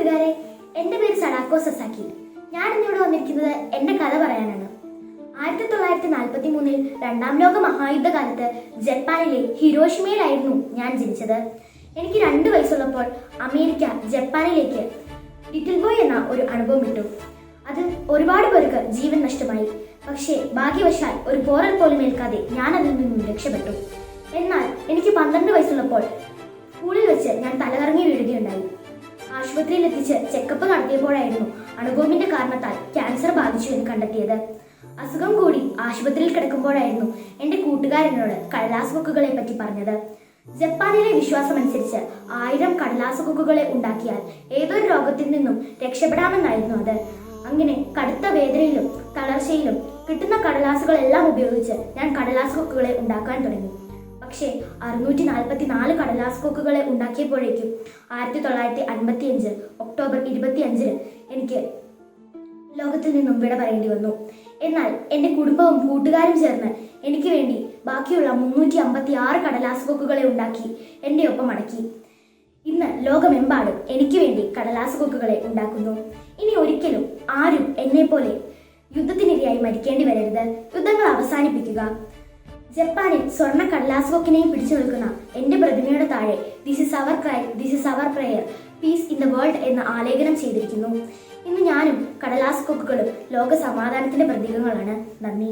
കൂട്ടുകാരെ, എൻ്റെ പേര് സഡാക്കോ സസാക്കി. ഞാൻ ഇന്നിവിടെ വന്നിരിക്കുന്നത് എൻ്റെ കഥ പറയാനാണ്. 1943 രണ്ടാം ലോക മഹായുദ്ധകാലത്ത് ജപ്പാനിലെ ഹിരോഷിമയിലായിരുന്നു ഞാൻ ജനിച്ചത്. എനിക്ക് 2 വയസ്സുള്ളപ്പോൾ അമേരിക്ക ജപ്പാനിലേക്ക് ലിറ്റിൽ ബോയ് എന്ന ഒരു അനുഭവം വിട്ടു. അത് ഒരുപാട് പേർക്ക് ജീവൻ നഷ്ടമായി. പക്ഷേ ഭാഗ്യവശാൽ ഒരു പോറൽ പോലും ഏൽക്കാതെ ഞാൻ അതിൽ നിന്നും രക്ഷപ്പെട്ടു. എന്നാൽ എനിക്ക് 12 വയസ്സുള്ളപ്പോൾ സ്കൂളിൽ വെച്ച് ഞാൻ തലകറങ്ങി വീഴുകയുണ്ടായി. ആശുപത്രിയിൽ എത്തിച്ച് ചെക്കപ്പ് നടത്തിയപ്പോഴായിരുന്നു അണുബോംബിന്റെ കാരണത്താൽ ക്യാൻസർ ബാധിച്ചു എന്ന് കണ്ടെത്തിയത്. അസുഖം കൂടി ആശുപത്രിയിൽ കിടക്കുമ്പോഴായിരുന്നു എൻ്റെ കൂട്ടുകാരനോട് കടലാസ് കൊക്കുകളെ പറ്റി പറഞ്ഞത്. ജപ്പാനിലെ വിശ്വാസമനുസരിച്ച് 1000 കടലാസ് കൊക്കുകളെ ഉണ്ടാക്കിയാൽ ഏതൊരു രോഗത്തിൽ നിന്നും രക്ഷപ്പെടാമെന്നായിരുന്നു അത്. അങ്ങനെ കടുത്ത വേദനയിലും തളർച്ചയിലും കിട്ടുന്ന കടലാസുകളെല്ലാം ഉപയോഗിച്ച് ഞാൻ കടലാസ് കൊക്കുകളെ ഉണ്ടാക്കാൻ തുടങ്ങി. പക്ഷേ 644 കടലാസ് കൊക്കുകളെ ഉണ്ടാക്കിയപ്പോഴേക്കും 1955 ഒക്ടോബർ 25 എനിക്ക് ലോകത്തിൽ നിന്നും വിട പറയേണ്ടി വന്നു. എന്നാൽ എൻ്റെ കുടുംബവും കൂട്ടുകാരും ചേർന്ന് എനിക്ക് വേണ്ടി ബാക്കിയുള്ള 356 കടലാസ് കൊക്കുകളെ ഉണ്ടാക്കി എൻ്റെ ഒപ്പം അടക്കി. ഇന്ന് ലോകമെമ്പാടും എനിക്ക് വേണ്ടി കടലാസ് കൊക്കുകളെ ഉണ്ടാക്കുന്നു. ഇനി ഒരിക്കലും ആരും എന്നെപ്പോലെ യുദ്ധത്തിനിരയായി മരിക്കേണ്ടി വരരുത്. യുദ്ധങ്ങൾ അവസാനിപ്പിക്കുക. ജപ്പാനിൽ സ്വർണ്ണ കടലാസ് കൊക്കിനെയും പിടിച്ചു നിൽക്കുന്ന എൻ്റെ പ്രതിമയുടെ താഴെ this is our cry, this is our prayer, peace in the world എന്ന് ആലേഖനം ചെയ്തിരിക്കുന്നു. ഇന്ന് ഞാനും കടലാസ് കൊക്കുകളും ലോക സമാധാനത്തിന്റെ പ്രതീകങ്ങളാണ്. നന്ദി.